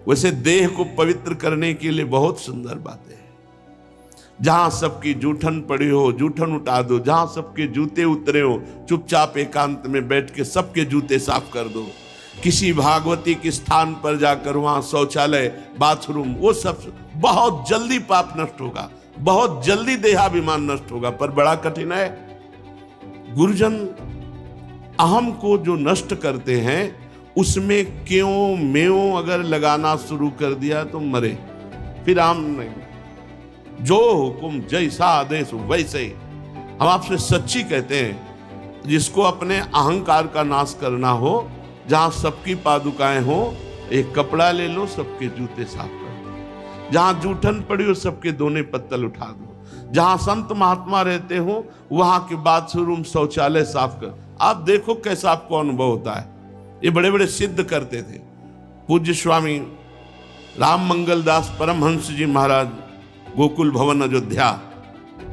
वैसे देह को पवित्र करने के लिए बहुत सुंदर बातें हैं। जहां सबकी जूठन पड़ी हो, जूठन उठा दो। जहां सबके जूते उतरे हो, चुपचाप एकांत में बैठ के सबके जूते साफ कर दो। किसी भागवती के स्थान पर जाकर वहां शौचालय, बाथरूम, वो सब बहुत जल्दी पाप नष्ट होगा, बहुत जल्दी देहाभिमान नष्ट होगा। पर बड़ा कठिन है। गुरुजन अहम को जो नष्ट करते हैं, उसमें क्यों म्यों अगर लगाना शुरू कर दिया तो मरे, फिर हम नहीं। जो हुकुम जैसा आदेश वैसे। हम आपसे सच्ची कहते हैं, जिसको अपने अहंकार का नाश करना हो, जहां सबकी पादुकाएं हो, एक कपड़ा ले लो, सबके जूते साफ कर दो। जहां जूठन पड़ी हो, सबके दोने पत्तल उठा दो। जहां संत महात्मा रहते हो, वहां के बाथरूम, शौचालय साफ कर। आप देखो कैसा आपको अनुभव होता है। ये बड़े बड़े सिद्ध करते थे। पूज्य स्वामी राम मंगल दास परमहंस जी महाराज गोकुल भवन अयोध्या,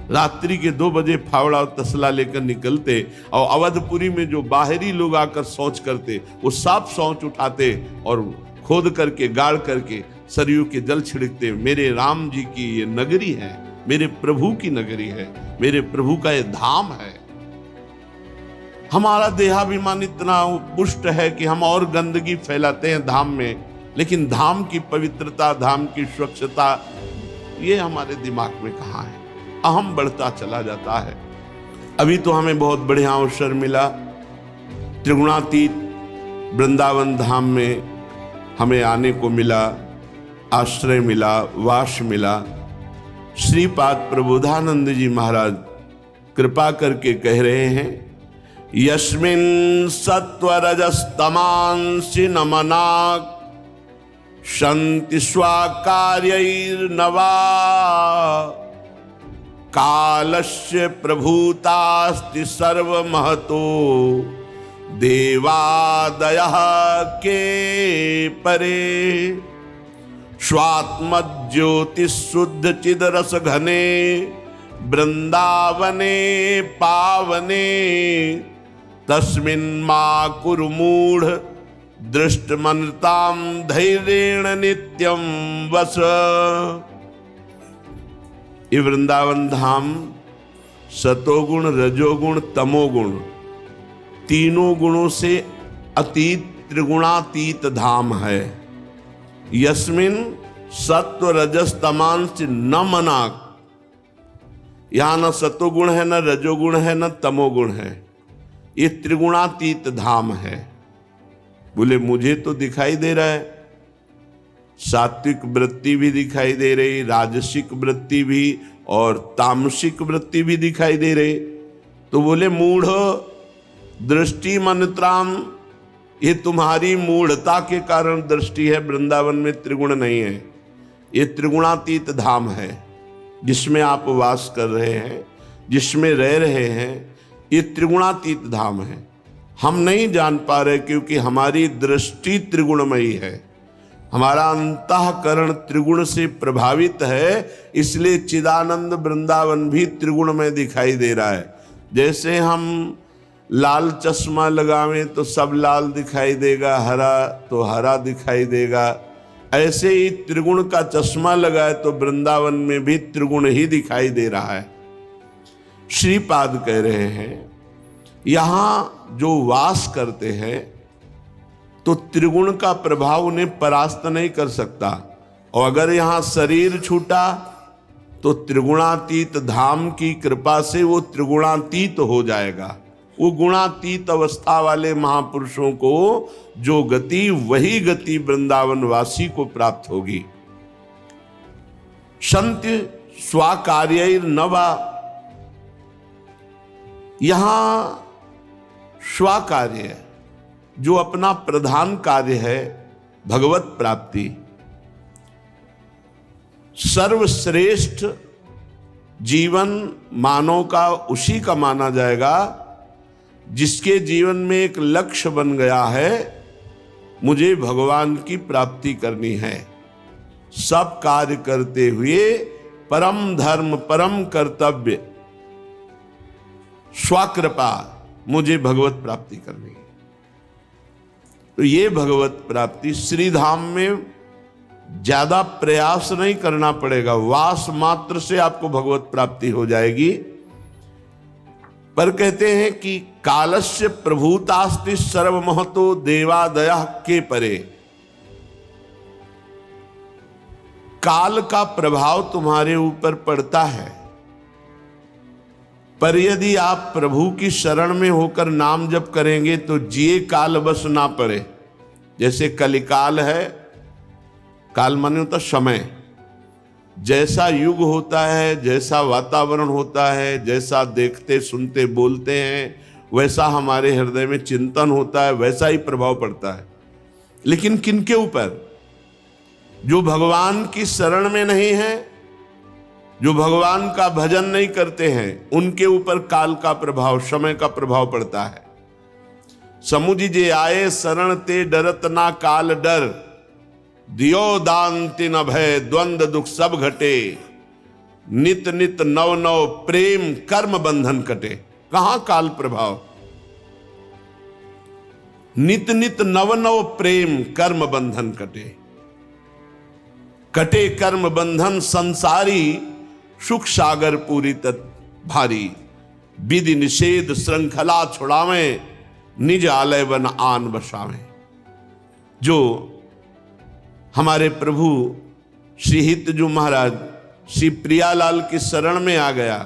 रात्रि के 2 बजे फावड़ा और तसला लेकर निकलते, और अवधपुरी में जो बाहरी लोग आकर शौच करते, वो साफ शौच उठाते और खोद करके, गाड़ करके सरयू के जल छिड़कते। मेरे राम जी की ये नगरी है, मेरे प्रभु की नगरी है, मेरे प्रभु का ये धाम है। हमारा देहाभिमान इतना पुष्ट है कि हम और गंदगी फैलाते हैं धाम में, लेकिन धाम की पवित्रता, धाम की स्वच्छता, ये हमारे दिमाग में कहाँ है। अहम बढ़ता चला जाता है। अभी तो हमें बहुत बढ़िया अवसर मिला, त्रिगुणातीत वृंदावन धाम में हमें आने को मिला, आश्रय मिला, वास मिला। श्रीपाद प्रबोधानंद जी महाराज कृपा करके कह रहे हैं, यस्मिन् सत्वरजस्तमांसि नमनाक् शन्ति स्वाकार्यैर्नवा कालस्य प्रभूतास्ति सर्वमहतो देवादयः के परे स्वात्मज्योतिषुद्ध चिदरस घने वृंदावने पावने तस्मिन् मा कुरु मूढ़ दृष्टमनताम धैर्येण नित्यम वस। ये वृंदावन धाम सतोगुण, रजोगुण, तमोगुण, तीनों गुणों से अतीत, त्रिगुणातीत धाम है। यस्मिन् सत्व रजस तमांस न मनाक, यहां न सतोगुण है, न रजोगुण है, न तमोगुण है। ये त्रिगुणातीत धाम है। बोले मुझे तो दिखाई दे रहा है, सात्विक वृत्ति भी दिखाई दे रही, राजसिक वृत्ति भी और तामसिक वृत्ति भी दिखाई दे रही। तो बोले मूढ़ दृष्टि मनत्राम, ये तुम्हारी मूढ़ता के कारण दृष्टि है। वृंदावन में त्रिगुण नहीं है। ये त्रिगुणातीत धाम है जिसमें आप वास कर रहे हैं, जिसमें रह रहे हैं। ये त्रिगुणातीत धाम है। हम नहीं जान पा रहे क्योंकि हमारी दृष्टि त्रिगुणमयी है, हमारा अंतःकरण त्रिगुण से प्रभावित है। इसलिए चिदानंद वृंदावन भी त्रिगुण में दिखाई दे रहा है। जैसे हम लाल चश्मा लगावें तो सब लाल दिखाई देगा, हरा तो हरा दिखाई देगा, ऐसे ही त्रिगुण का चश्मा लगाए तो वृंदावन में भी त्रिगुण ही दिखाई दे रहा है। श्रीपाद कह रहे हैं, यहां जो वास करते हैं तो त्रिगुण का प्रभाव उन्हें परास्त नहीं कर सकता। और अगर यहां शरीर छूटा तो त्रिगुणातीत धाम की कृपा से वो त्रिगुणातीत हो जाएगा। वो गुणातीत अवस्था वाले महापुरुषों को जो गति, वही गति वृंदावन वासी को प्राप्त होगी। संत्य स्वाकार्यैर्नवा, यहां स्वाकार्य जो अपना प्रधान कार्य है, भगवत प्राप्ति, सर्वश्रेष्ठ जीवन मानव का उसी का माना जाएगा जिसके जीवन में एक लक्ष्य बन गया है, मुझे भगवान की प्राप्ति करनी है। सब कार्य करते हुए परम धर्म, परम कर्तव्य, स्वकृपा, मुझे भगवत प्राप्ति करनी है। तो ये भगवत प्राप्ति श्रीधाम में ज्यादा प्रयास नहीं करना पड़ेगा, वास मात्र से आपको भगवत प्राप्ति हो जाएगी। पर कहते हैं कि कालस्य प्रभुतास्ति सर्वमहतो देवादयः के परे। काल का प्रभाव तुम्हारे ऊपर पड़ता है, पर यदि आप प्रभु की शरण में होकर नाम जप करेंगे तो जिए काल बस ना पड़े। जैसे कलिकाल है, काल माने होता समय, जैसा युग होता है, जैसा वातावरण होता है, जैसा देखते सुनते बोलते हैं, वैसा हमारे हृदय में चिंतन होता है, वैसा ही प्रभाव पड़ता है। लेकिन किनके ऊपर? जो भगवान की शरण में नहीं है, जो भगवान का भजन नहीं करते हैं, उनके ऊपर काल का प्रभाव, समय का प्रभाव पड़ता है। समुझ जे आए शरण ते डरत ना काल डर, दियो दान तिन भय द्वंद दुख सब घटे, नित नित नव नव प्रेम कर्म बंधन कटे। कहां काल प्रभाव? नित नित नव नव प्रेम कर्म बंधन कटे। कटे कर्म बंधन संसारी, सुख सागर पूरी तत् भारी, विधि निषेध श्रृंखला छुड़ावें, निज आलय बन आन बसावें। जो हमारे प्रभु श्री हितजू महाराज श्री प्रियालाल की शरण में आ गया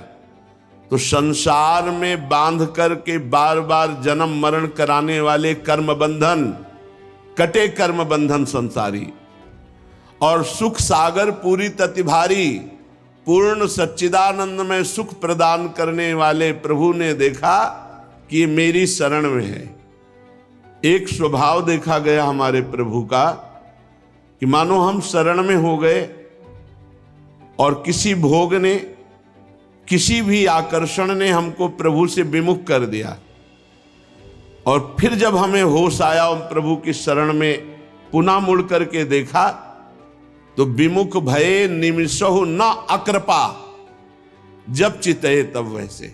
तो संसार में बांध करके बार बार जन्म मरण कराने वाले कर्म बंधन कटे, कर्म बंधन संसारी, और सुख सागर पूरी ततिभारी, पूर्ण सच्चिदानंद में सुख प्रदान करने वाले प्रभु ने देखा कि ये मेरी शरण में है। एक स्वभाव देखा गया हमारे प्रभु का कि मानो हम शरण में हो गए और किसी भोग ने, किसी भी आकर्षण ने हमको प्रभु से विमुख कर दिया, और फिर जब हमें होश आया और प्रभु की शरण में पुनः मुड़ करके देखा तो विमुख भये निमिषहु न अकृपा, जब चितये तब वैसे।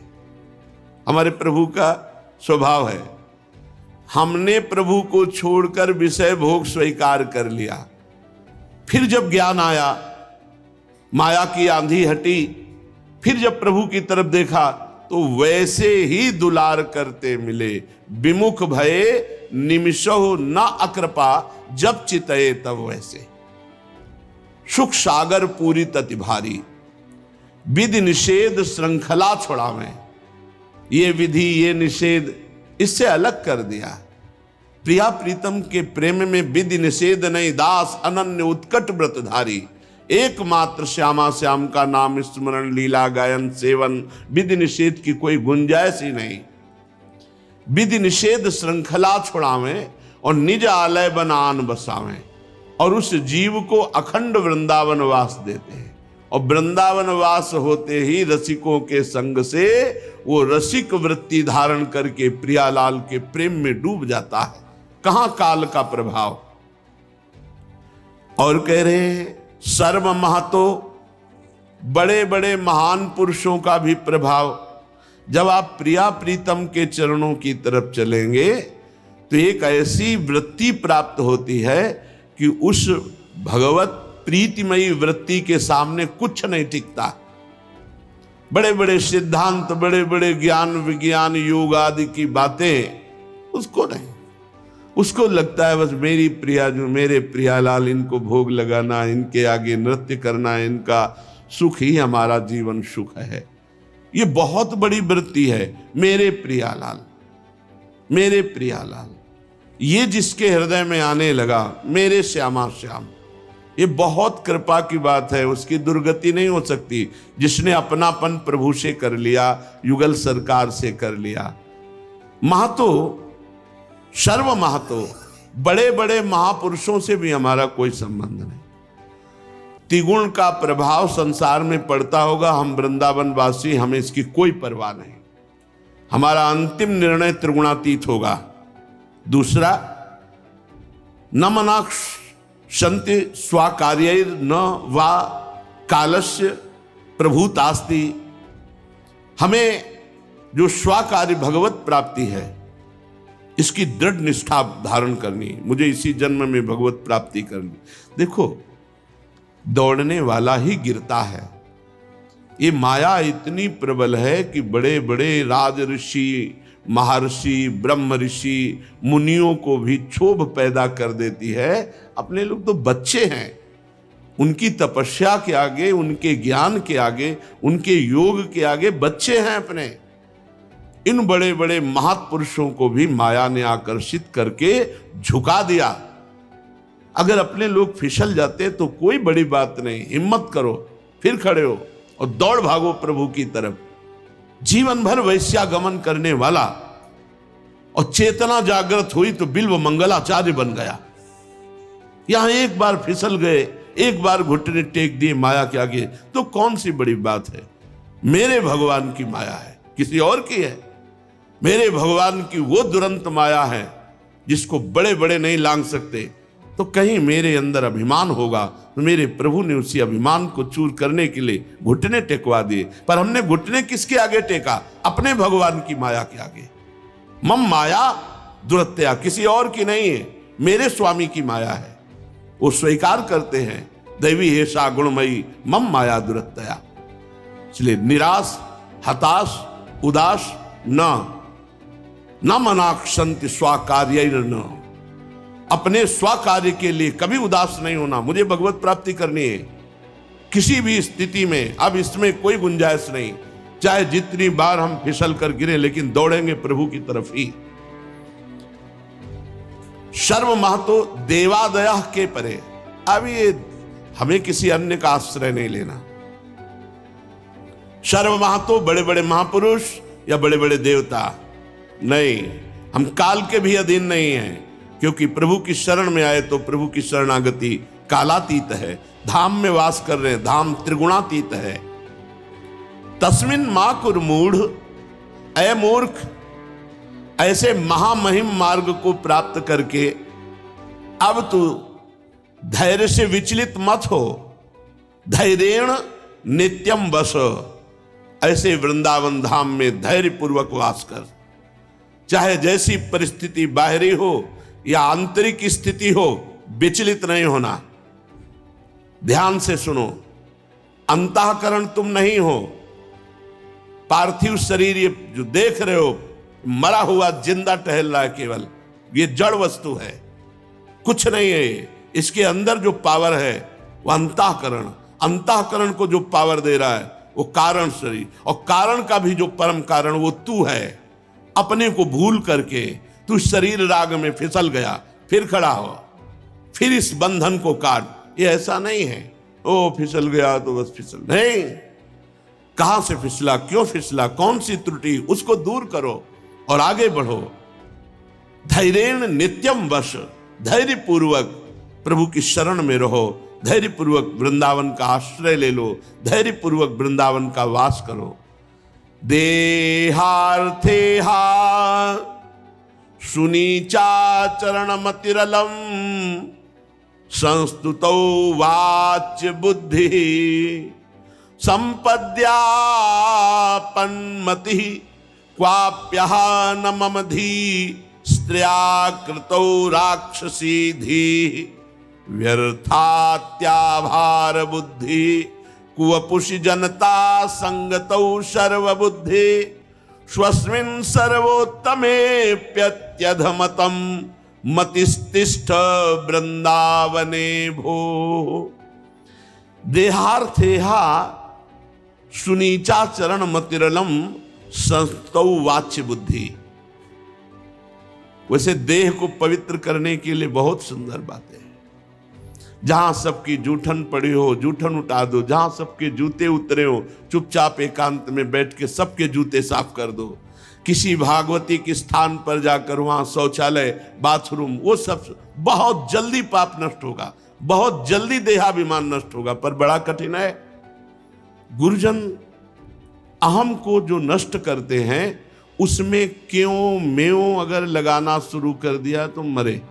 हमारे प्रभु का स्वभाव है, हमने प्रभु को छोड़कर विषय भोग स्वीकार कर लिया, फिर जब ज्ञान आया, माया की आंधी हटी, फिर जब प्रभु की तरफ देखा तो वैसे ही दुलार करते मिले। विमुख भये निमिषहु न अकृपा, जब चितये तब वैसे। सुख सागर पूरी तति भारी, विधि निषेध श्रृंखला छुड़ावें। ये विधि ये निषेध इससे अलग कर दिया। प्रिया प्रीतम के प्रेम में विधि निषेध नहीं, दास अनन्य उत्कट व्रतधारी। एकमात्र श्यामा श्याम का नाम स्मरण, लीला गायन सेवन, विधि निषेध की कोई गुंजाइश ही नहीं। विधि निषेध श्रृंखला छुड़ावें और निज आलय बन आन बसावें, और उस जीव को अखंड वृंदावन वास देते हैं। और वृंदावन वास होते ही रसिकों के संग से वो रसिक वृत्ति धारण करके प्रियालाल के प्रेम में डूब जाता है। कहां काल का प्रभाव? और कह रहे हैं सर्व महतो, बड़े बड़े महान पुरुषों का भी प्रभाव। जब आप प्रिया प्रीतम के चरणों की तरफ चलेंगे तो एक ऐसी वृत्ति प्राप्त होती है कि उस भगवत प्रीतिमयी वृत्ति के सामने कुछ नहीं टिकता। बड़े बड़े सिद्धांत, बड़े बड़े ज्ञान विज्ञान योग आदि की बातें उसको नहीं, उसको लगता है बस मेरी प्रिया, जो मेरे प्रियालाल, इनको भोग लगाना, इनके आगे नृत्य करना, इनका सुख ही हमारा जीवन सुख है। ये बहुत बड़ी वृत्ति है, मेरे प्रियालाल, मेरे प्रियालाल। ये जिसके हृदय में आने लगा, मेरे श्यामा श्याम, ये बहुत कृपा की बात है, उसकी दुर्गति नहीं हो सकती। जिसने अपनापन प्रभु से कर लिया, युगल सरकार से कर लिया। महतो, सर्व महतो, बड़े बड़े महापुरुषों से भी हमारा कोई संबंध नहीं। त्रिगुण का प्रभाव संसार में पड़ता होगा, हम वृंदावन वासी, हमें इसकी कोई परवाह नहीं। हमारा अंतिम निर्णय त्रिगुणातीत होगा। दूसरा, न मनाक्षन्ति स्वाकार्यैर् न वा कालस्य प्रभुतास्ति। हमें जो स्वाकार्य भगवत प्राप्ति है, इसकी दृढ़ निष्ठा धारण करनी। मुझे इसी जन्म में भगवत प्राप्ति करनी। देखो, दौड़ने वाला ही गिरता है। ये माया इतनी प्रबल है कि बड़े बड़े राज ऋषि, महर्षि, ब्रह्म ऋषि, मुनियों को भी क्षोभ पैदा कर देती है। अपने लोग तो बच्चे हैं, उनकी तपस्या के आगे, उनके ज्ञान के आगे, उनके योग के आगे बच्चे हैं अपने। इन बड़े बड़े महापुरुषों को भी माया ने आकर्षित करके झुका दिया। अगर अपने लोग फिसल जाते तो कोई बड़ी बात नहीं, हिम्मत करो, फिर खड़े हो और दौड़ भागो प्रभु की तरफ। जीवन भर वैश्यागमन करने वाला और चेतना जागृत हुई तो बिल्व मंगलाचार्य बन गया। यहां एक बार फिसल गए, एक बार घुटने टेक दिए माया के आगे, तो कौन सी बड़ी बात है। मेरे भगवान की माया है, किसी और की है। मेरे भगवान की वो दुरंत माया है जिसको बड़े बड़े नहीं लांघ सकते। तो कहीं मेरे अंदर अभिमान होगा तो मेरे प्रभु ने उसी अभिमान को चूर करने के लिए घुटने टेकवा दिए। पर हमने घुटने किसके आगे टेका? अपने भगवान की माया के आगे। मम माया दुरत्या, किसी और की नहीं है, मेरे स्वामी की माया है। वो स्वीकार करते हैं, दैवी हेषा गुणमयी मम माया दुरत्या। इसलिए निराश, हताश, उदास न मनाक्षंति स्वाकार्य न, अपने स्वाकार्य के लिए कभी उदास नहीं होना। मुझे भगवत प्राप्ति करनी है किसी भी स्थिति में, अब इसमें कोई गुंजाइश नहीं। चाहे जितनी बार हम फिसल कर गिरे, लेकिन दौड़ेंगे प्रभु की तरफ ही। सर्व महतो देवादया के परे। अब ये हमें किसी अन्य का आश्रय नहीं लेना। सर्व महतो बड़े बड़े महापुरुष या बड़े बड़े देवता नहीं, हम काल के भी अधीन नहीं हैं, क्योंकि प्रभु की शरण में आए तो प्रभु की शरणागति कालातीत है। धाम में वास कर रहे हैं, धाम त्रिगुणातीत है। तस्मिन मां कुर मूढ़, ऐ मूर्ख, ऐसे महामहिम मार्ग को प्राप्त करके अब तू धैर्य से विचलित मत हो। धैर्येण नित्यम बस, ऐसे वृंदावन धाम में धैर्य पूर्वक वास कर। चाहे जैसी परिस्थिति बाहरी हो या आंतरिक स्थिति हो, विचलित नहीं होना। ध्यान से सुनो, अंतःकरण तुम नहीं हो। पार्थिव शरीर ये जो देख रहे हो, मरा हुआ जिंदा टहल रहा है, केवल ये जड़ वस्तु है, कुछ नहीं है ये। इसके अंदर जो पावर है वो अंतःकरण, अंतःकरण को जो पावर दे रहा है वो कारण शरीर, और कारण का भी जो परम कारण वो तू है। अपने को भूल करके तू शरीर राग में फिसल गया, फिर खड़ा हो, फिर इस बंधन को काट। ये ऐसा नहीं है ओ फिसल गया तो बस फिसल नहीं। कहां से फिसला, क्यों फिसला, कौन सी त्रुटि, उसको दूर करो और आगे बढ़ो। धैर्येण नित्यम वश, धैर्य पूर्वक प्रभु की शरण में रहो। धैर्य पूर्वक वृंदावन का आश्रय ले लो, धैर्य पूर्वक वृंदावन का वास करो। देहार्थे हा सुनीचाचरण मतिरलम, संस्तुतौ वाच्य बुद्धि, संपद्यापन्मति, क्वाप्यः न मम धी, स्त्रिया कृतौ राक्षसी धी, व्यर्थात्याभार बुद्धि, कुवपुषि जनता संगतौ सर्वबुद्धि, स्वस्मिन् सर्वोत्तमेप्यत्यधमतं मतिस्तिष्ठ वृंदावने भो। देहार्थेहा सुनीचाचरण मतिरलम, संस्तौ वाच्य बुद्धि। वैसे देह को पवित्र करने के लिए बहुत सुंदर बातें हैं। जहां सबकी जूठन पड़ी हो, जूठन उठा दो। जहां सबके जूते उतरे हो, चुपचाप एकांत में बैठ के सबके जूते साफ कर दो। किसी भागवती के स्थान पर जाकर वहां शौचालय, बाथरूम, वो सब बहुत जल्दी पाप नष्ट होगा, बहुत जल्दी देहाभिमान नष्ट होगा। पर बड़ा कठिन है। गुरुजन अहम को जो नष्ट करते हैं, उसमें क्यों म्यों अगर लगाना शुरू कर दिया तो मरे,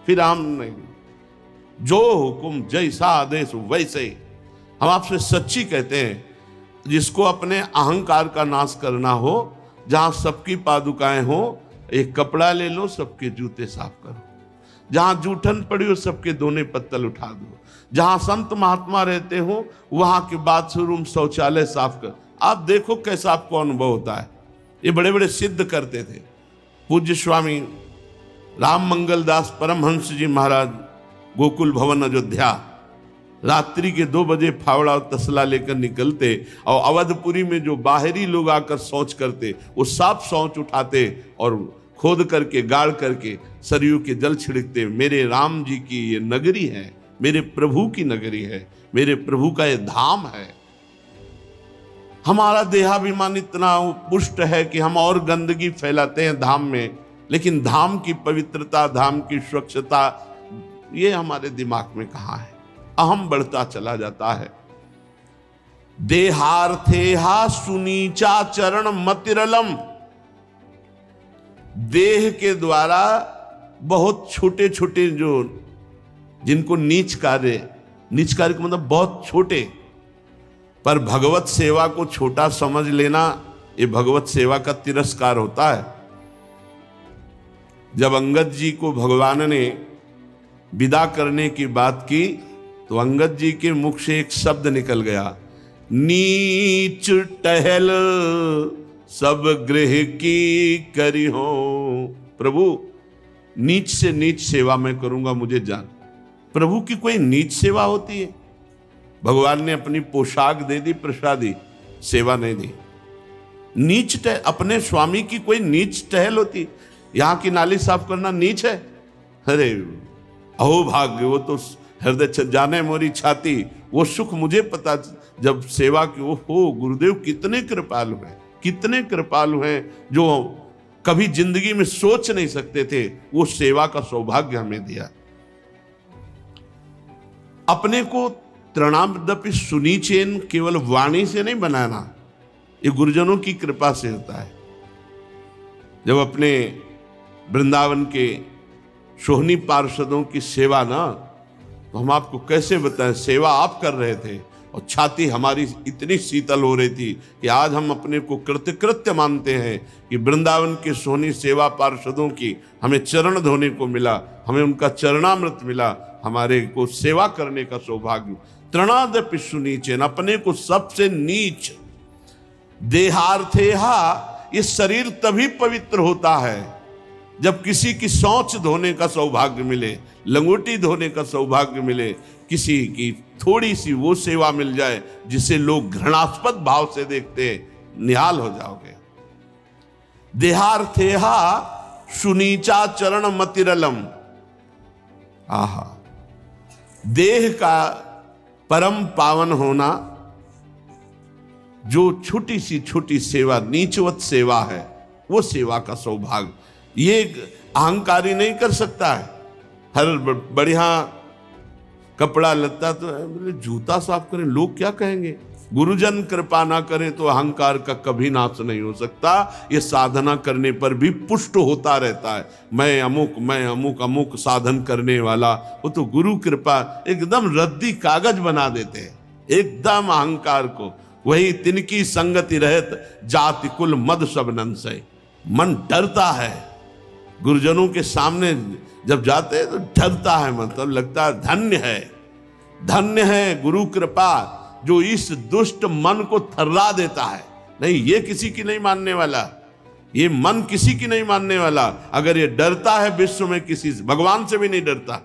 फिर हम नहीं। जो हुकुम जैसा आदेश वैसे ही। हम आपसे सच्ची कहते हैं, जिसको अपने अहंकार का नाश करना हो, जहां सबकी पादुकाएं हो, एक कपड़ा ले लो, सबके जूते साफ करो। जहां जूठन पड़ी हो सबके दोने पत्तल उठा दो, जहां संत महात्मा रहते हो वहां के बाथरूम शौचालय साफ कर। आप देखो कैसा आपको अनुभव होता है। ये बड़े बड़े सिद्ध करते थे। पूज्य स्वामी राम मंगल दास परमहंस जी महाराज गोकुल भवन अयोध्या रात्रि के 2 बजे फावड़ा और तसला लेकर निकलते और अवधपुरी में जो बाहरी लोग आकर शौच करते वो साफ शौच उठाते और खोद करके गाड़ करके सरयू के जल छिड़कते। मेरे राम जी की ये नगरी है, मेरे प्रभु की नगरी है, मेरे प्रभु का ये धाम है। हमारा देहाभिमान इतना पुष्ट है कि हम और गंदगी फैलाते हैं धाम में, लेकिन धाम की पवित्रता, धाम की स्वच्छता ये हमारे दिमाग में कहाँ है। अहम बढ़ता चला जाता है। देहार्थेहा सुनीचा चरण मतिरलम। देह के द्वारा बहुत छोटे छोटे जो जिनको नीच कार्य का मतलब बहुत छोटे, पर भगवत सेवा को छोटा समझ लेना ये भगवत सेवा का तिरस्कार होता है। जब अंगद जी को भगवान ने विदा करने की बात की तो अंगद जी के मुख से एक शब्द निकल गया, नीच टहल सब गृह की करी हो। प्रभु नीच से नीच सेवा मैं करूंगा, मुझे जान। प्रभु की कोई नीच सेवा होती है? भगवान ने अपनी पोशाक दे दी, प्रसादी, सेवा नहीं दी। नीच टहल, अपने स्वामी की कोई नीच टहल होती? यहां की नाली साफ करना नीच है? अरे अहो भाग्य, वो तो हृदय जाने मोरी छाती, वो सुख मुझे पता जब सेवा की। हो गुरुदेव कितने कृपालु हैं, कितने कृपालु हैं, जो कभी जिंदगी में सोच नहीं सकते थे, वो सेवा का सौभाग्य हमें दिया। अपने को तृणादपि सुनीचेन केवल वाणी से नहीं बनाना, ये गुरुजनों की कृपा से होता है। जब अपने वृंदावन के सोहनी पार्षदों की सेवा ना, तो हम आपको कैसे बताएं, सेवा आप कर रहे थे और छाती हमारी इतनी शीतल हो रही थी कि आज हम अपने को कृतकृत्य मानते हैं कि वृंदावन के सोहनी सेवा पार्षदों की हमें चरण धोने को मिला, हमें उनका चरणामृत मिला, हमारे को सेवा करने का सौभाग्य। तृणादपि सुनीचेन, अपने को सबसे नीच। देहार्थेहा, ये शरीर तभी पवित्र होता है जब किसी की शौच धोने का सौभाग्य मिले, लंगोटी धोने का सौभाग्य मिले, किसी की थोड़ी सी वो सेवा मिल जाए जिसे लोग घृणास्पद भाव से देखते हैं, निहाल हो जाओगे। देहार्थेहा सुनीचा चरण मतिरलम। आहा, देह का परम पावन होना, जो छोटी सी छोटी सेवा, नीचवत सेवा है, वो सेवा का सौभाग्य ये अहंकारी नहीं कर सकता है। हर बढ़िया कपड़ा लत्ता तो बोले जूता साफ करें, लोग क्या कहेंगे? गुरुजन कृपा ना करें तो अहंकार का कभी नाश नहीं हो सकता। ये साधना करने पर भी पुष्ट होता रहता है। मैं अमुक अमुक साधन करने वाला, वो तो गुरु कृपा एकदम रद्दी कागज बना देते हैं एकदम अहंकार को। वही तिनकी संगति रहत जाति कुल मद सब नंसय। मन डरता है गुरुजनों के सामने जब जाते हैं तो डरता है, मतलब लगता है धन्य है गुरु कृपा जो इस दुष्ट मन को थर्रा देता है। नहीं, ये किसी की नहीं मानने वाला, ये मन किसी की नहीं मानने वाला। अगर ये डरता है विश्व में किसी से, भगवान से भी नहीं डरता,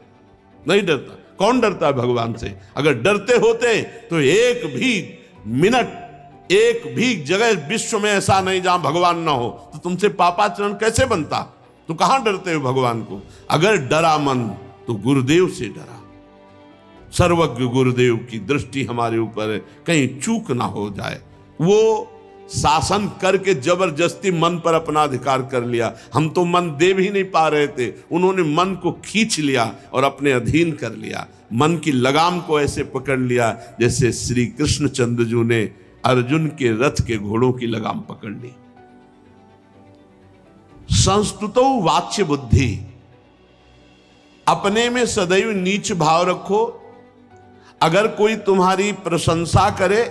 नहीं डरता। कौन डरता है भगवान से? अगर डरते होते तो एक भी मिनट, एक भी जगह विश्व में ऐसा नहीं जहां भगवान ना हो, तो तुमसे पापाचरण कैसे बनता? तो कहां डरते हो भगवान को? अगर डरा मन तो गुरुदेव से डरा। सर्वज्ञ गुरुदेव की दृष्टि हमारे ऊपर है, कहीं चूक ना हो जाए। वो शासन करके जबरदस्ती मन पर अपना अधिकार कर लिया। हम तो मन दे भी नहीं पा रहे थे, उन्होंने मन को खींच लिया और अपने अधीन कर लिया। मन की लगाम को ऐसे पकड़ लिया जैसे श्री कृष्णचंद्र जी ने अर्जुन के रथ के घोड़ों की लगाम पकड़ ली। संस्तुतो वाच्य बुद्धि, अपने में सदैव नीच भाव रखो। अगर कोई तुम्हारी प्रशंसा करे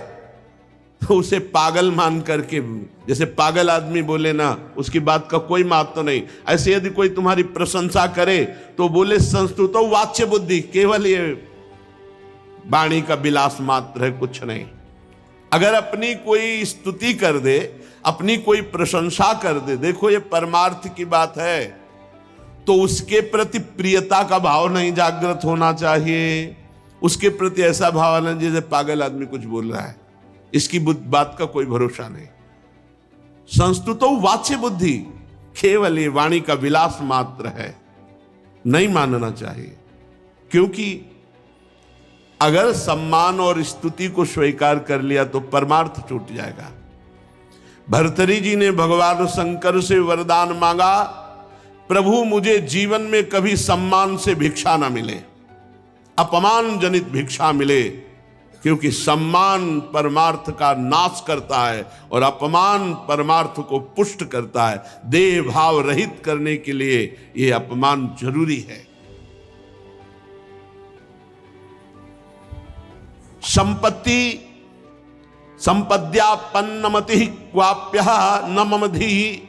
उसे पागल मान करके, जैसे पागल आदमी बोले ना उसकी बात का कोई महत्व नहीं, ऐसे यदि कोई तुम्हारी प्रशंसा करे तो बोले संस्तुतो वाच्य बुद्धि, केवल ये वाणी का विलास मात्र है, कुछ नहीं। अगर अपनी कोई स्तुति कर दे, अपनी कोई प्रशंसा कर दे, देखो ये परमार्थ की बात है, तो उसके प्रति प्रियता का भाव नहीं जागृत होना चाहिए। उसके प्रति ऐसा भाव आना जैसे पागल आदमी कुछ बोल रहा है, इसकी बात का कोई भरोसा नहीं। संस्तुतो वाच्य बुद्धि, केवल ये वाणी का विलास मात्र है, नहीं मानना चाहिए। क्योंकि अगर सम्मान और स्तुति को स्वीकार कर लिया तो परमार्थ छूट जाएगा। भर्तृहरि जी ने भगवान शंकर से वरदान मांगा, प्रभु मुझे जीवन में कभी सम्मान से भिक्षा ना मिले, अपमान जनित भिक्षा मिले, क्योंकि सम्मान परमार्थ का नाश करता है और अपमान परमार्थ को पुष्ट करता है। देह भाव रहित करने के लिए यह अपमान जरूरी है। संपत्ति संपद्यापन्नमति क्वाप्य न ममधि।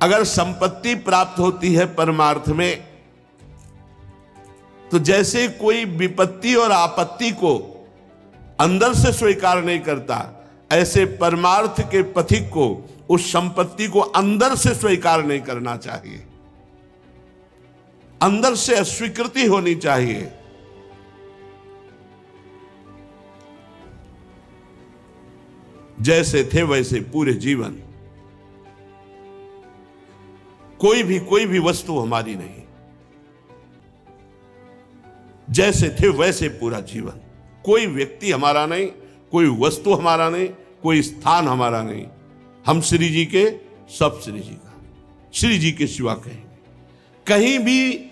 अगर संपत्ति प्राप्त होती है परमार्थ में, तो जैसे कोई विपत्ति और आपत्ति को अंदर से स्वीकार नहीं करता, ऐसे परमार्थ के पथिक को उस संपत्ति को अंदर से स्वीकार नहीं करना चाहिए, अंदर से अस्वीकृति होनी चाहिए। जैसे थे वैसे पूरे जीवन, कोई भी वस्तु हमारी नहीं, जैसे थे वैसे पूरा जीवन। कोई व्यक्ति हमारा नहीं, कोई वस्तु हमारा नहीं, कोई स्थान हमारा नहीं। हम श्री जी के, सब श्री जी का, श्री जी के सिवा कहीं भी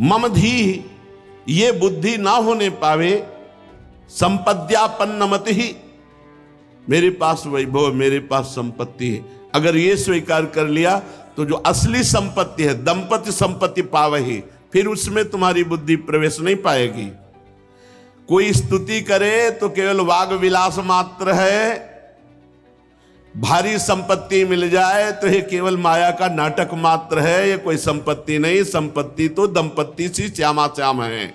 ममधि ये बुद्धि ना होने पावे। संपद्यापन्नमति ही, मेरे पास वैभव, मेरे पास संपत्ति है, अगर ये स्वीकार कर लिया तो जो असली संपत्ति है, दंपति संपत्ति पावही, फिर उसमें तुम्हारी बुद्धि प्रवेश नहीं पाएगी। कोई स्तुति करे तो केवल वाग विलास मात्र है, भारी संपत्ति मिल जाए तो ये केवल माया का नाटक मात्र है, ये कोई संपत्ति नहीं। संपत्ति तो दंपत्ति सी श्यामा श्याम है।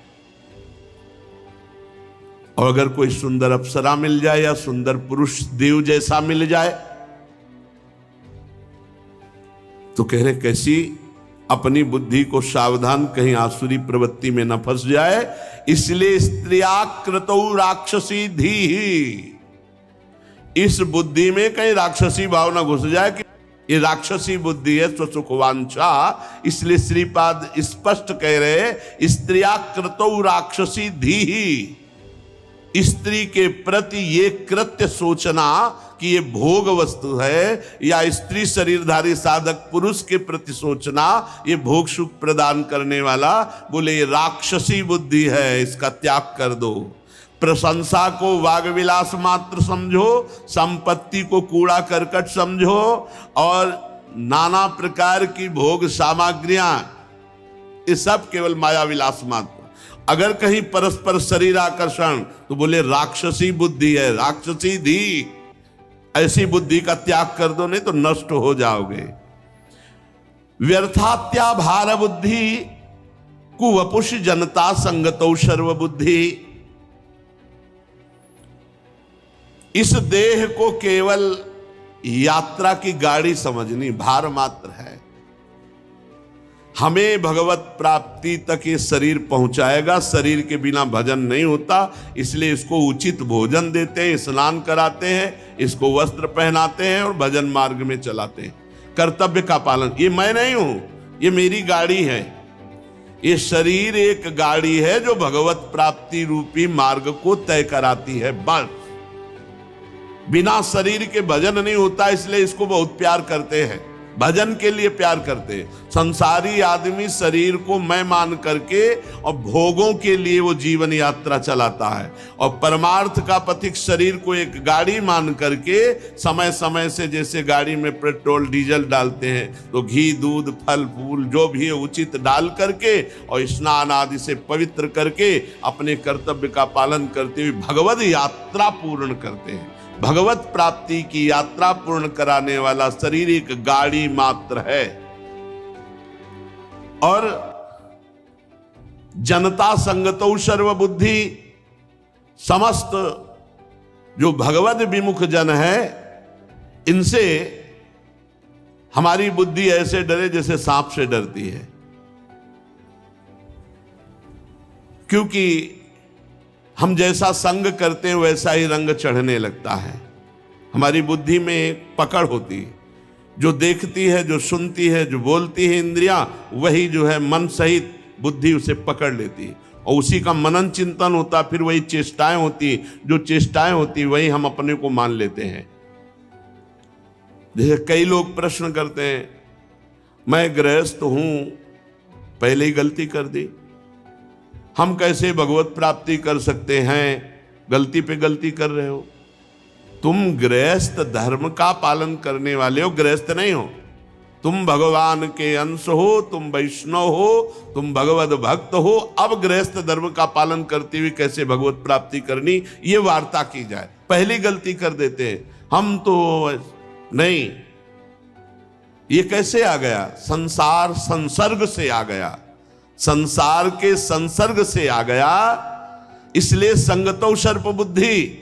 और अगर कोई सुंदर अप्सरा मिल जाए या सुंदर पुरुष देव जैसा मिल जाए तो कह रहे कैसी अपनी बुद्धि को सावधान, कहीं आसुरी प्रवृत्ति में न फंस जाए। इसलिए स्त्रियाकृतौ राक्षसी धी, इस बुद्धि में कहीं राक्षसी भावना घुस जाए कि ये राक्षसी बुद्धि है, स्वसुखवांछा। इसलिए श्रीपाद स्पष्ट कह रहे स्त्रियाकृतौ राक्षसी धी, स्त्री के प्रति ये कृत्य सोचना कि ये भोग वस्तु है, या स्त्री शरीरधारी साधक पुरुष के प्रति सोचना ये भोग सुख प्रदान करने वाला, बोले ये राक्षसी बुद्धि है, इसका त्याग कर दो। प्रशंसा को वाग विलास मात्र समझो, संपत्ति को कूड़ा करकट समझो, और नाना प्रकार की भोग सामग्रियां ये सब केवल माया विलास मात्र। अगर कहीं परस्पर शरीर आकर्षण तो बोले राक्षसी बुद्धि है, राक्षसी धी, ऐसी बुद्धि का त्याग कर दो, नहीं तो नष्ट हो जाओगे। व्यर्थात्या भार बुद्धि कुवपुष जनता संगतौ सर्वबुद्धि। इस देह को केवल यात्रा की गाड़ी समझनी, भार मात्र है। हमें भगवत प्राप्ति तक ये शरीर पहुंचाएगा। शरीर के बिना भजन नहीं होता, इसलिए इसको उचित भोजन देते हैं, स्नान कराते हैं, इसको वस्त्र पहनाते हैं और भजन मार्ग में चलाते हैं। कर्तव्य का पालन, ये मैं नहीं हूं, ये मेरी गाड़ी है। ये शरीर एक गाड़ी है जो भगवत प्राप्ति रूपी मार्ग को तय कराती है, बस। बिना शरीर के भजन नहीं होता, इसलिए इसको बहुत प्यार करते हैं। भजन के लिए प्यार करते हैं। संसारी आदमी शरीर को मैं मान करके और भोगों के लिए वो जीवन यात्रा चलाता है, और परमार्थ का पथिक शरीर को एक गाड़ी मान करके समय समय से जैसे गाड़ी में पेट्रोल डीजल डालते हैं तो घी दूध फल फूल जो भी है उचित डाल करके और स्नान आदि से पवित्र करके अपने कर्तव्य का पालन करते हुए भगवत यात्रा पूर्ण करते हैं। भगवत प्राप्ति की यात्रा पूर्ण कराने वाला शरीर एक गाड़ी मात्र है। और जनता संगतौ सर्वबुद्धि, समस्त जो भगवत विमुख जन है इनसे हमारी बुद्धि ऐसे डरे जैसे सांप से डरती है, क्योंकि हम जैसा संग करते हैं वैसा ही रंग चढ़ने लगता है। हमारी बुद्धि में एक पकड़ होती है, जो देखती है, जो सुनती है, जो बोलती है इंद्रियां, वही जो है मन सहित बुद्धि उसे पकड़ लेती है और उसी का मनन चिंतन होता, फिर वही चेष्टाएं होती, जो चेष्टाएं होती वही हम अपने को मान लेते हैं। जैसे कई लोग प्रश्न करते हैं, मैं गृहस्थ हूं, पहले ही गलती कर दी, हम कैसे भगवत प्राप्ति कर सकते हैं? गलती पे गलती कर रहे हो। तुम गृहस्थ धर्म का पालन करने वाले हो, गृहस्थ नहीं हो। तुम भगवान के अंश हो, तुम वैष्णव हो, तुम भगवत भक्त हो। अब गृहस्थ धर्म का पालन करते हुए कैसे भगवत प्राप्ति करनी, ये वार्ता की जाए। पहली गलती कर देते हैं हम तो नहीं। ये कैसे आ गया? संसार संसर्ग से आ गया, संसार के संसर्ग से आ गया। इसलिए संगतौ सर्प बुद्धि,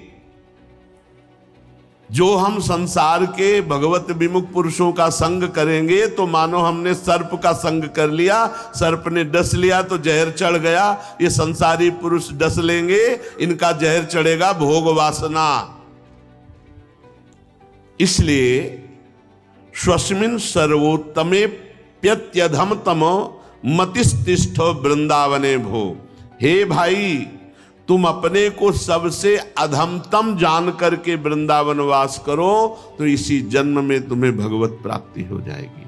जो हम संसार के भगवत विमुख पुरुषों का संग करेंगे तो मानो हमने सर्प का संग कर लिया। सर्प ने डस लिया तो जहर चढ़ गया। ये संसारी पुरुष डस लेंगे, इनका जहर चढ़ेगा भोग वासना। इसलिए स्वस्मिन् सर्वोत्तमे प्यत्यधम तमो मतिस्तिष्ठ वृंदावने भो। हे भाई, तुम अपने को सबसे अधमतम जान करके वृंदावन वास करो तो इसी जन्म में तुम्हें भगवत प्राप्ति हो जाएगी।